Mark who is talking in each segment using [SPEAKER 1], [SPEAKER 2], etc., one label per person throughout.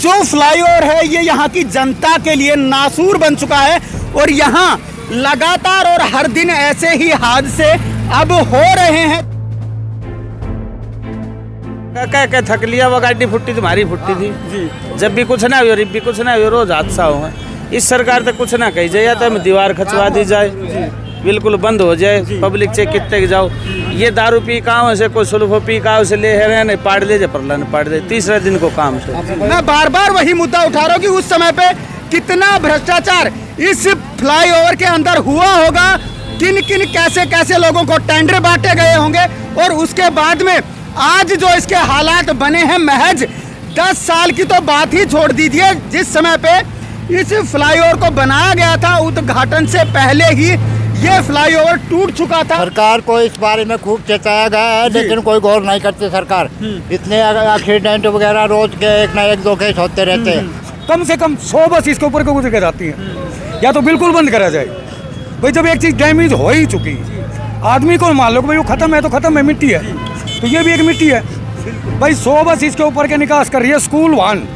[SPEAKER 1] जो फ्लाईओवर है ये यहाँ की जनता के लिए नासूर बन चुका है और यहाँ लगातार और हर दिन ऐसे ही हादसे अब हो रहे हैं।
[SPEAKER 2] क्या थक लिया, वो गाड़ी फुट्टी तुम्हारी फुट्टी थी जी। जब भी कुछ ना हो, भी कुछ ना हो, रोज हादसा हो। इस सरकार तक कुछ ना कही जाए, या तो हम दीवार खचवा दी जाए, बिल्कुल बंद हो जाए, पब्लिक चेक कितने की जाओ। ये दारू पी का से कोई सुल्फो पी का से ले रहे पाड़ ले परला ने पाड़ दे, तीसरा दिन को काम से।
[SPEAKER 1] मैं बार बार वही मुद्दा उठा रहा हूँ कि उस समय पे कितना भ्रष्टाचार इस फ्लाईओवर के अंदर हुआ होगा, किन किन कैसे कैसे लोगों को टेंडर बांटे गए होंगे और उसके बाद में आज जो इसके हालात बने हैं। महज 10 साल की तो बात ही छोड़ दीजिए, जिस समय पे इस फ्लाईओवर को बनाया गया था उद्घाटन से पहले ही ये फ्लाईओवर टूट चुका था।
[SPEAKER 3] सरकार को इस बारे में खूब चेताया गया है, लेकिन कोई गौर नहीं करती सरकार। इतने एक्सीडेंट वगैरह रोज के एक ना एक 2 केस होते रहते हैं।
[SPEAKER 4] कम से कम 100 बस इसके ऊपर को गुजर जाती है, या तो बिल्कुल बंद करा जाए। भाई जब एक चीज डैमेज हो ही चुकी, आदमी को मान लो कि भाई वो खत्म है तो खत्म है, मिट्टी है तो ये भी एक मिट्टी है। भाई 100 बस इसके ऊपर के निकास कर रही है। स्कूल वाहन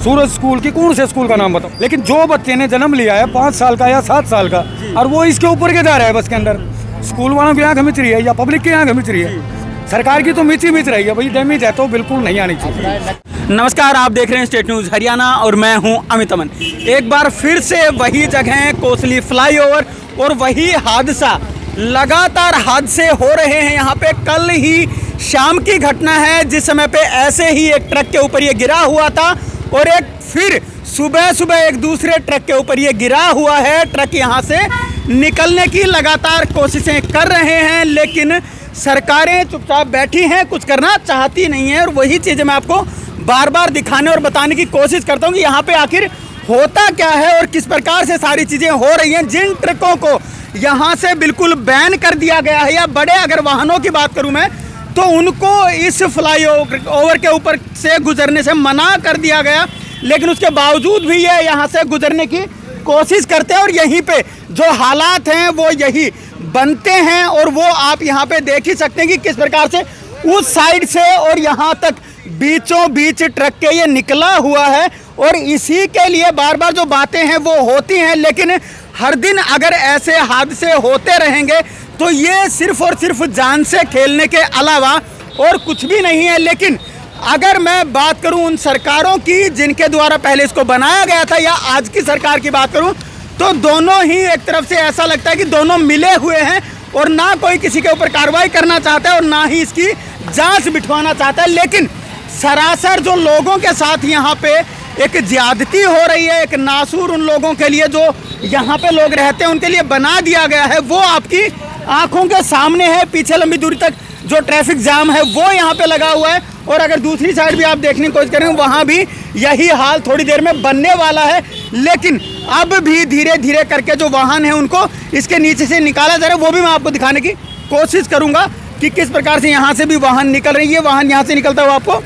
[SPEAKER 4] सूरज स्कूल की, कौन से स्कूल का नाम बताओ, लेकिन जो बच्चे ने जन्म लिया है 5 साल का या 7 साल का और वो इसके ऊपर के जा रहा है बस के अंदर, स्कूल वालों की आंख मिच रही है या पब्लिक की आंख मिच रही है। सरकार की तो मिच रही है। भाई डैमेज है तो बिल्कुल नहीं आनी चाहिए।
[SPEAKER 1] नमस्कार, आप देख रहे हैं स्टेट न्यूज़ हरियाणा और मैं हूं अमित अमन। एक बार फिर से वही जगह कोसली फ्लाईओवर और वही हादसा, लगातार हादसे हो रहे हैं यहाँ पे। कल ही शाम की घटना है जिस समय पे ऐसे ही एक ट्रक के ऊपर ये गिरा हुआ था और एक फिर सुबह एक दूसरे ट्रक के ऊपर ये गिरा हुआ है। ट्रक यहाँ से निकलने की लगातार कोशिशें कर रहे हैं, लेकिन सरकारें चुपचाप बैठी हैं, कुछ करना चाहती नहीं है। और वही चीज़ें मैं आपको बार बार दिखाने और बताने की कोशिश करता हूँ कि यहाँ पे आखिर होता क्या है और किस प्रकार से सारी चीज़ें हो रही हैं। जिन ट्रकों को यहाँ से बिल्कुल बैन कर दिया गया है, या बड़े अगर वाहनों की बात करूँ मैं, तो उनको इस फ्लाईओवर के ऊपर से गुजरने से मना कर दिया गया, लेकिन उसके बावजूद भी ये यहाँ से गुजरने की कोशिश करते हैं। और यहीं पे जो हालात हैं वो यही बनते हैं और वो आप यहाँ पे देख ही सकते हैं कि किस प्रकार से उस साइड से और यहाँ तक बीचों बीच ट्रक के ये निकला हुआ है। और इसी के लिए बार बार जो बातें हैं वो होती हैं, लेकिन हर दिन अगर ऐसे हादसे होते रहेंगे तो ये सिर्फ और सिर्फ जान से खेलने के अलावा और कुछ भी नहीं है। लेकिन अगर मैं बात करूं उन सरकारों की जिनके द्वारा पहले इसको बनाया गया था, या आज की सरकार की बात करूं, तो दोनों ही एक तरफ से ऐसा लगता है कि दोनों मिले हुए हैं और ना कोई किसी के ऊपर कार्रवाई करना चाहता है और ना ही इसकी जांच बिठवाना चाहता है। लेकिन सरासर जो लोगों के साथ यहाँ पे एक ज्यादती हो रही है, एक नासूर उन लोगों के लिए जो यहाँ पे लोग रहते हैं उनके लिए बना दिया गया है, वो आपकी आंखों के सामने है। पीछे लंबी दूरी तक जो ट्रैफिक जाम है वो यहाँ पे लगा हुआ है और अगर दूसरी साइड भी आप देखने की कोशिश करें वहाँ भी यही हाल थोड़ी देर में बनने वाला है। लेकिन अब भी धीरे धीरे करके जो वाहन है उनको इसके नीचे से निकाला जा रहा है, वो भी मैं आपको दिखाने की कोशिश करूँगा कि किस प्रकार से यहाँ से भी वाहन निकल रही है। वाहन यहाँ से निकलता हुआ आपको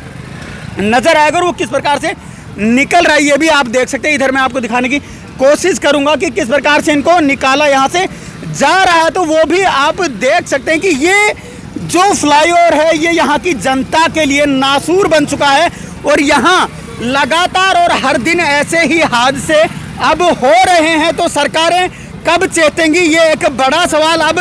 [SPEAKER 1] नजर आएगा और वो किस प्रकार से निकल रहा है ये भी आप देख सकते हैं। इधर मैं आपको दिखाने की कोशिश करूंगा कि किस प्रकार से इनको निकाला यहाँ से जा रहा है, तो वो भी आप देख सकते हैं कि ये जो फ्लाईओवर है ये यहाँ की जनता के लिए नासूर बन चुका है और यहाँ लगातार और हर दिन ऐसे ही हादसे अब हो रहे हैं। तो सरकारें कब चेतेंगी, ये एक बड़ा सवाल अब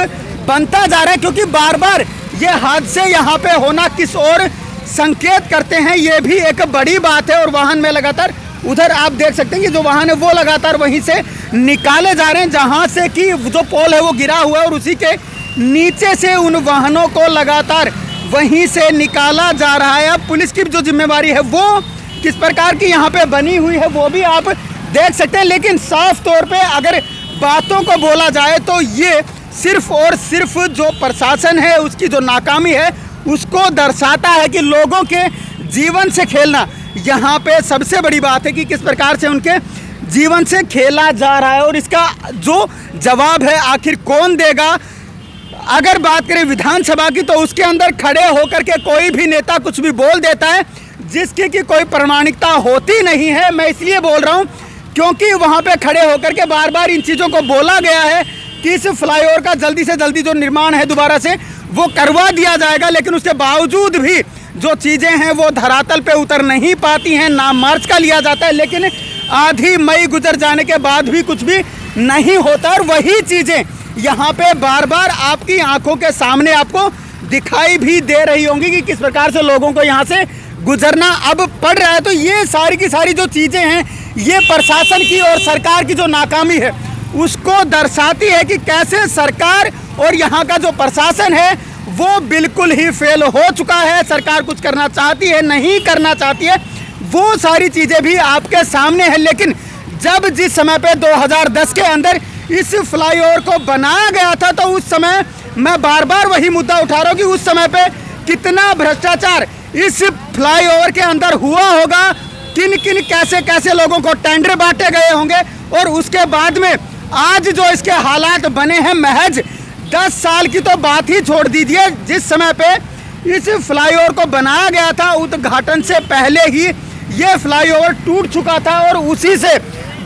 [SPEAKER 1] बनता जा रहा है, क्योंकि बार बार ये हादसे यहाँ पे होना किस ओर संकेत करते हैं ये भी एक बड़ी बात है। और वाहन में लगातार उधर आप देख सकते हैं कि जो वाहन है वो लगातार वहीं से निकाले जा रहे हैं जहां से कि जो पोल है वो गिरा हुआ है और उसी के नीचे से उन वाहनों को लगातार वहीं से निकाला जा रहा है। अब पुलिस की जो जिम्मेवारी है वो किस प्रकार की यहाँ पे बनी हुई है वो भी आप देख सकते हैं। लेकिन साफ तौर पे अगर बातों को बोला जाए तो ये सिर्फ और सिर्फ जो प्रशासन है उसकी जो नाकामी है उसको दर्शाता है कि लोगों के जीवन से खेलना यहाँ पे सबसे बड़ी बात है कि किस प्रकार से उनके जीवन से खेला जा रहा है। और इसका जो जवाब है आखिर कौन देगा। अगर बात करें विधानसभा की तो उसके अंदर खड़े होकर के कोई भी नेता कुछ भी बोल देता है जिसकी कि कोई प्रामाणिकता होती नहीं है। मैं इसलिए बोल रहा हूँ क्योंकि वहाँ पे खड़े होकर के बार बार इन चीज़ों को बोला गया है कि इस फ्लाईओवर का जल्दी से जल्दी जो निर्माण है दोबारा से वो करवा दिया जाएगा, लेकिन उसके बावजूद भी जो चीज़ें हैं वो धरातल पे उतर नहीं पाती हैं। नाम मार्च का लिया जाता है, लेकिन आधी मई गुजर जाने के बाद भी कुछ भी नहीं होता। और वही चीज़ें यहाँ पे बार बार आपकी आंखों के सामने आपको दिखाई भी दे रही होंगी कि किस प्रकार से लोगों को यहाँ से गुजरना अब पड़ रहा है। तो ये सारी की सारी जो चीज़ें हैं, ये प्रशासन की और सरकार की जो नाकामी है उसको दर्शाती है कि कैसे सरकार और यहाँ का जो प्रशासन है वो बिल्कुल ही फेल हो चुका है। सरकार कुछ करना चाहती है, नहीं करना चाहती है, वो सारी चीज़ें भी आपके सामने है। लेकिन जब जिस समय पे 2010 के अंदर इस फ्लाईओवर को बनाया गया था, तो उस समय मैं बार बार वही मुद्दा उठा रहा हूँ कि उस समय पे कितना भ्रष्टाचार इस फ्लाईओवर के अंदर हुआ होगा, किन किन कैसे कैसे लोगों को टेंडर बांटे गए होंगे। और उसके बाद में आज जो इसके हालात बने हैं, महज 10 साल की तो बात ही छोड़ दीजिए। जिस समय पे इस फ्लाईओवर को बनाया गया था, उद्घाटन से पहले ही ये फ्लाईओवर टूट चुका था और उसी से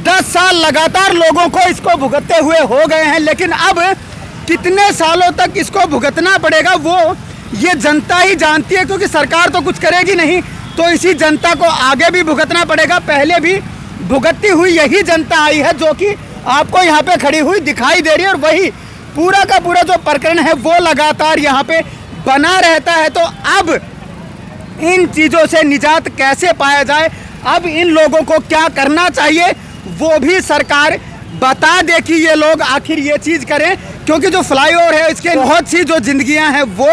[SPEAKER 1] 10 साल लगातार लोगों को इसको भुगतते हुए हो गए हैं। लेकिन अब कितने सालों तक इसको भुगतना पड़ेगा वो ये जनता ही जानती है, क्योंकि सरकार तो कुछ करेगी नहीं, तो इसी जनता को आगे भी भुगतना पड़ेगा। पहले भी भुगतती हुई यही जनता आई है जो कि आपको यहाँ पे खड़ी हुई दिखाई दे रही है। और वही पूरा का पूरा जो प्रकरण है वो लगातार यहाँ पे बना रहता है। तो अब इन चीज़ों से निजात कैसे पाया जाए, अब इन लोगों को क्या करना चाहिए, वो भी सरकार बता दे कि ये लोग आखिर ये चीज़ करें। क्योंकि जो फ्लाईओवर है इसके बहुत सी जो जिंदगियां हैं वो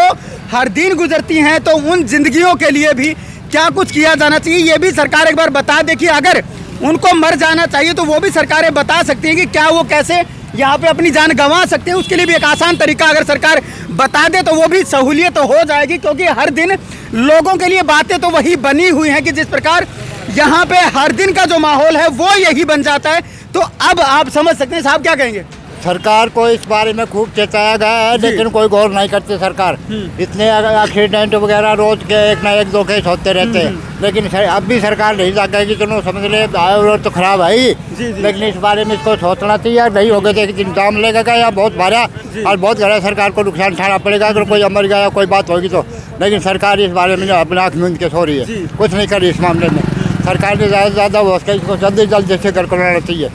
[SPEAKER 1] हर दिन गुजरती हैं, तो उन जिंदगियों के लिए भी क्या कुछ किया जाना चाहिए ये भी सरकार एक बार बता दे। कि अगर उनको मर जाना चाहिए तो वो भी सरकारें बता सकती हैं कि क्या वो कैसे यहाँ पे अपनी जान गंवा सकते हैं। उसके लिए भी एक आसान तरीका अगर सरकार बता दे तो वो भी सहूलियत तो हो जाएगी। क्योंकि हर दिन लोगों के लिए बातें तो वही बनी हुई हैं कि जिस प्रकार यहाँ पे हर दिन का जो माहौल है वो यही बन जाता है। तो अब आप समझ सकते हैं साहब क्या कहेंगे।
[SPEAKER 3] सरकार को इस बारे में खूब चेताया गया है, लेकिन कोई गौर नहीं करती सरकार। इतने एक्सीडेंट वगैरह रोज के एक ना एक दो केस होते रहते हैं, लेकिन अब भी सरकार नहीं जाएगी। चलो समझ ले तो खराब है ही, लेकिन इस बारे में इसको सोचना चाहिए। नहीं होगा तो एक दिन जाम लगेगा या बहुत भारा और बहुत ज़्यादा सरकार को नुकसान उठाना पड़ेगा अगर कोई मर गया कोई बात होगी तो। लेकिन सरकार इस बारे में अपने आँख मूंद के सो रही है, कुछ नहीं कर रही इस मामले में। सरकार ने ज़्यादा से ज़्यादा हो सके इसको जल्दी जल्दी से करवाना चाहिए।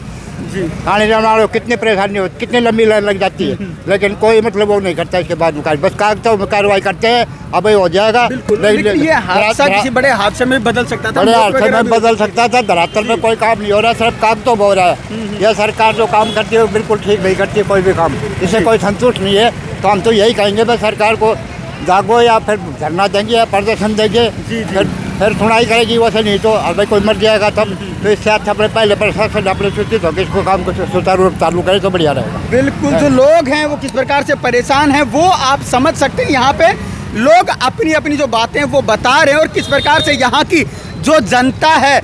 [SPEAKER 3] आने जाने वालों को कितनी परेशानी होती, कितनी लंबी लाइन लग जाती है, लेकिन कोई मतलब वो नहीं करता। इसके बाद बस कागजों में कार्रवाई करते हैं, अब हो जाएगा।
[SPEAKER 1] लेकिन ये हादसा किसी बड़े हादसे में बदल सकता था,
[SPEAKER 3] बड़े हादसे में बदल सकता था। धरातल में कोई काम नहीं हो रहा, सिर्फ काम तो हो रहा है। यह सरकार जो काम करती है वो बिल्कुल ठीक नहीं करती कोई भी काम, इससे कोई संतुष्ट नहीं है। तो हम तो यही कहेंगे बस सरकार को जागो या फिर धरना देंगे या प्रदर्शन देंगे, फिर सुनाई करेगी। वैसे नहीं तो अब कोई मर जाएगा तब, तो इससे अच्छा अपने पहले प्रशासन अपने सूचित होकर इसको काम को सुचारू रूप चालू करे तो बढ़िया रहेगा।
[SPEAKER 1] बिल्कुल, जो लोग हैं वो किस प्रकार से परेशान हैं वो आप समझ सकते हैं। यहाँ पे लोग अपनी अपनी जो बातें वो बता रहे हैं और किस प्रकार से यहाँ की जो जनता है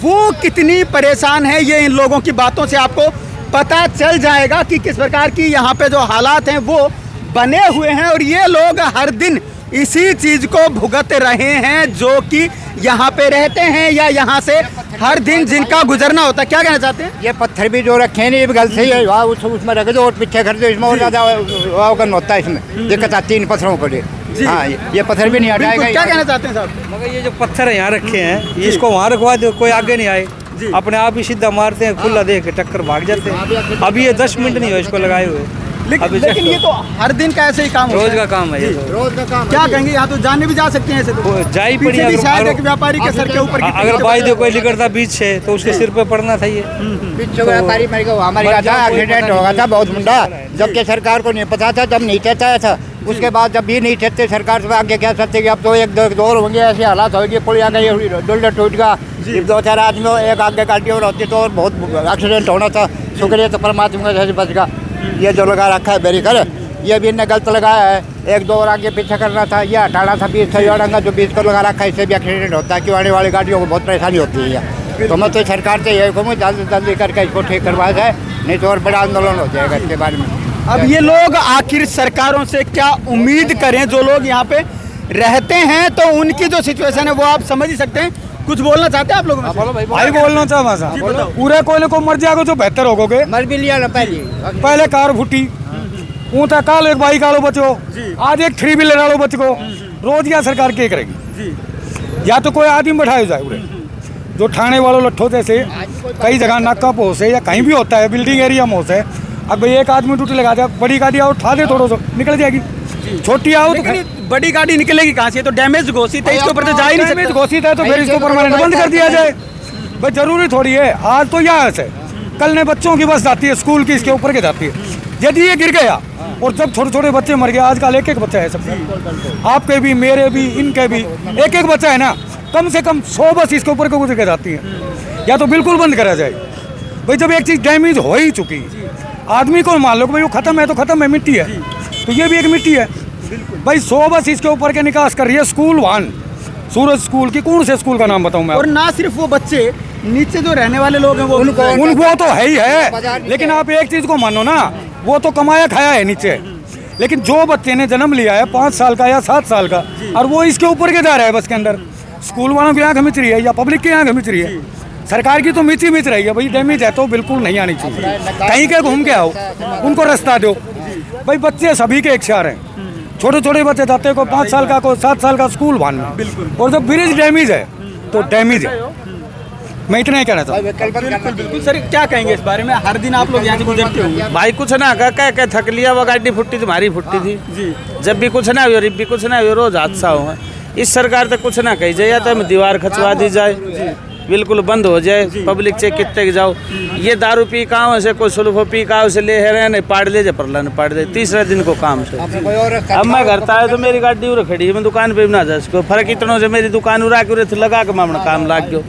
[SPEAKER 1] वो कितनी परेशान है, ये इन लोगों की बातों से आपको पता चल जाएगा कि किस प्रकार की यहाँ पे जो हालात हैं वो बने हुए हैं। और ये लोग हर दिन इसी चीज को भुगत रहे हैं जो कि यहाँ पे रहते हैं या यहाँ से हर दिन जिनका गुजरना होता है। क्या कहना चाहते हैं।
[SPEAKER 3] ये पत्थर भी जो रखे हैं ये भी गलत सही है, वहाँ उसमें रख दो और पीछे कर दो, इसमें और ज़्यादा अवगन होता है। इसमें दिक्कत आती है इन पत्थरों को। हाँ, ये पत्थर भी नहीं हटाएगा।
[SPEAKER 1] क्या कहना चाहते हैं साहब।
[SPEAKER 5] मगर ये जो पत्थर यहाँ रखे हैं ये इसको वहाँ रखवा दो, कोई आगे नहीं आए, अपने आप ही सीधा मारते हैं, खुला देख के टक्कर भाग जाते हैं। अभी ये 10 मिनट नहीं हो इसको लगाए हुए।
[SPEAKER 1] लेकिन ये तो हर दिन का ऐसे ही काम
[SPEAKER 5] रोज का काम है ये तो।
[SPEAKER 3] रोज का काम
[SPEAKER 1] क्या कहेंगे, यहाँ तो जाने भी जा सकते हैं ऐसे तो
[SPEAKER 5] जा ही पड़ी।
[SPEAKER 1] शायद एक व्यापारी के सर के ऊपर
[SPEAKER 5] अगर भाई दे कोई निकलता बीच से तो उसके सिर पे पड़ना था। ये
[SPEAKER 3] पीछे व्यापारी मर गया, हमारे एक्सीडेंट हो गया था बहुत मुंडा, जबकि सरकार को नहीं पता था, जब नहीं कहता था। उसके बाद जब भी नहीं कहते सरकार से आगे कह सकते कि अब तो एक दो और होंगे, ऐसे हालात होगी, पुल आ गई, डुल्डर टूट गया, 2-4 आदमी एक आगे गाड़ी और होती तो और बहुत एक्सीडेंट होना था। शुक्रिया तो परमात्मा का बच गया। ये जो लगा रखा है बैरिकेड ये भी इन्होंने गलत लगाया है, 1-2 और आगे पीछे करना था, ये हटाना था। 20 सही होगा जो 20 को लगा रखा है, इससे भी एक्सीडेंट होता है कि आने वाली गाड़ियों को बहुत परेशानी होती है। तो मैं तो सरकार से यही कहूँगा जल्दी जल्दी करके इसको ठीक करवाया जाए, नहीं तो और बड़ा आंदोलन हो जाएगा इसके बारे में।
[SPEAKER 1] अब ये लोग आखिर सरकारों से क्या उम्मीद करें, जो लोग यहाँ पे रहते हैं तो उनकी जो सिचुएशन है वो आप समझ ही सकते हैं। कुछ बोलना चाहते हैं आप लोग।
[SPEAKER 4] भाई बोलना चाह पूरे कोयले को मर जाएगा तो बेहतर होगोगे।
[SPEAKER 3] मर भी लिया ना
[SPEAKER 4] पहले कार फूटी ऊँचा काल एक बाई कालो बचो, आज एक 3 व्हीलर वालों बच को, रोज क्या सरकार क्या करेगी।
[SPEAKER 1] जी
[SPEAKER 4] या तो कोई आदमी बैठाया जाए उरे, जो ठाणे वालों लट्ठों जैसे कई जगह नाका पोस है या कहीं भी होता है बिल्डिंग एरिया में होता है। अब भाई एक आदमी ड्यूटी लगा दे, बड़ी गाड़ी आओ उठा दे थोड़ा सा निकल जाएगी, छोटी आओ तो
[SPEAKER 1] लेकिन ये बड़ी गाड़ी निकलेगी कहाँ से? ये तो डैमेज घोषित है, इसके ऊपर तो जा ही नहीं
[SPEAKER 4] डैमेज
[SPEAKER 1] सकते।
[SPEAKER 4] घोषित है तो फिर इसको परमानेंट बंद कर दिया जाए। भाई जरूरी थोड़ी है, आज तो यहाँ से कल ने बच्चों की बस जाती है स्कूल की, इसके ऊपर के जाती है। यदि ये गिर गया और जब छोटे छोटे बच्चे मर गए, आजकल एक एक बच्चा है सबके, आपके भी मेरे भी इनके भी एक एक बच्चा है ना, कम से कम 100 बस इसके ऊपर के गुजर के जाती है। या तो बिल्कुल बंद करा जाए। भाई जब एक चीज़ डैमेज हो ही चुकी, आदमी को मान लो कि भाई वो खत्म है तो खत्म है, मिट्टी है तो ये भी एक मिट्टी है। भाई 100 बस इसके ऊपर के निकास कर रही है स्कूल वाहन, सूरज स्कूल की, कौन से स्कूल का नाम बताऊं मैं?
[SPEAKER 1] और ना सिर्फ वो बच्चे, नीचे जो रहने वाले लोग हैं वो
[SPEAKER 4] उनको तो है ही है, लेकिन आप एक चीज को मानो ना, वो तो कमाया खाया है नीचे, लेकिन जो बच्चे ने जन्म लिया है 5 साल का या 7 साल का और वो इसके ऊपर के जा रहा है बस के अंदर, स्कूल वालों की आंख मिच रही है या पब्लिक की आंख मिच रही है, सरकार की तो मिच रही है। भाई डैमेज है तो बिल्कुल नहीं आनी चाहिए, कहीं के घूम के आओ, उनको रास्ता दो। भाई बच्चे सभी के इच्छार हैं, छोटे छोटे बच्चे जाते हैं, कोई 5 साल का कोई 7 साल का स्कूल वाहन में, और जब ब्रिज डैमेज है तो डैमेज है। मैं इतना ही कहना चाहता हूँ।
[SPEAKER 1] बिल्कुल सर, क्या कहेंगे इस बारे में? हर दिन आप लोग यहाँ से गुजरते होंगे।
[SPEAKER 2] भाई कुछ ना कह थक लिया, वो गाड़ी फुट्टी तुम्हारी फुट्टी थी
[SPEAKER 1] जी
[SPEAKER 2] जब भी कुछ ना हुई, रिब भी कुछ ना हुई, रोज हादसा हुआ। इस सरकार तक कुछ ना कही जाए, या तो हमें दीवार खचवा दी जाए, बिल्कुल बंद हो जाए, पब्लिक चेक कितने के जाओ। ये दारू पी काव से कोई सुल्फो पी काव से ले रहे नहीं पाड़ ले, परला ने पाड़ दे, तीसरे दिन को काम से। अब मैं घर आया तो मेरी गाड़ी उरे खड़ी है, मैं दुकान पे भी ना जा सको, फर्क इतना से मेरी दुकान उड़ा के उरे लगा के मैं अपना काम लाग गयो।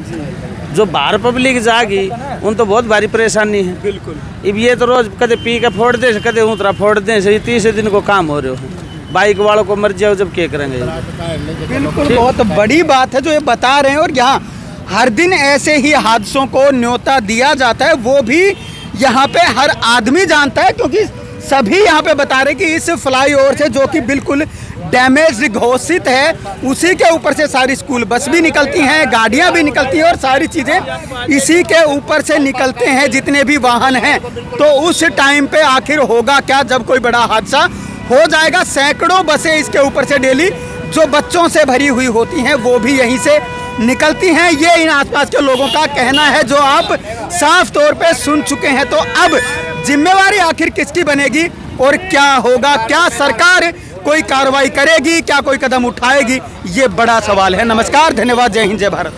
[SPEAKER 2] जो बाहर पब्लिक जागी उन तो बहुत भारी परेशानी है।
[SPEAKER 1] बिल्कुल।
[SPEAKER 2] अब ये तो रोज कदे पी के फोड़ दे, कदे उतरा फोड़ दे, ये तीसरे दिन को काम हो रहे हो। बाइक वालों को मर जाओ जब क्या करेंगे।
[SPEAKER 1] बिल्कुल, बहुत बड़ी बात है जो ये बता रहे हैं। और यहाँ हर दिन ऐसे ही हादसों को न्योता दिया जाता है, वो भी यहाँ पे हर आदमी जानता है, क्योंकि सभी यहाँ पे बता रहे कि इस फ्लाईओवर से जो कि बिल्कुल डैमेज घोषित है, उसी के ऊपर से सारी स्कूल बस भी निकलती हैं, गाड़ियाँ भी निकलती हैं और सारी चीज़ें इसी के ऊपर से निकलते हैं जितने भी वाहन हैं। तो उस टाइम पे आखिर होगा क्या जब कोई बड़ा हादसा हो जाएगा? सैकड़ों बसें इसके ऊपर से डेली जो बच्चों से भरी हुई होती हैं वो भी यहीं से निकलती हैं। ये इन आसपास के लोगों का कहना है जो आप साफ तौर पे सुन चुके हैं। तो अब जिम्मेवारी आखिर किसकी बनेगी और क्या होगा? क्या सरकार कोई कार्रवाई करेगी? क्या कोई कदम उठाएगी? ये बड़ा सवाल है। नमस्कार, धन्यवाद, जय हिंद, जय भारत।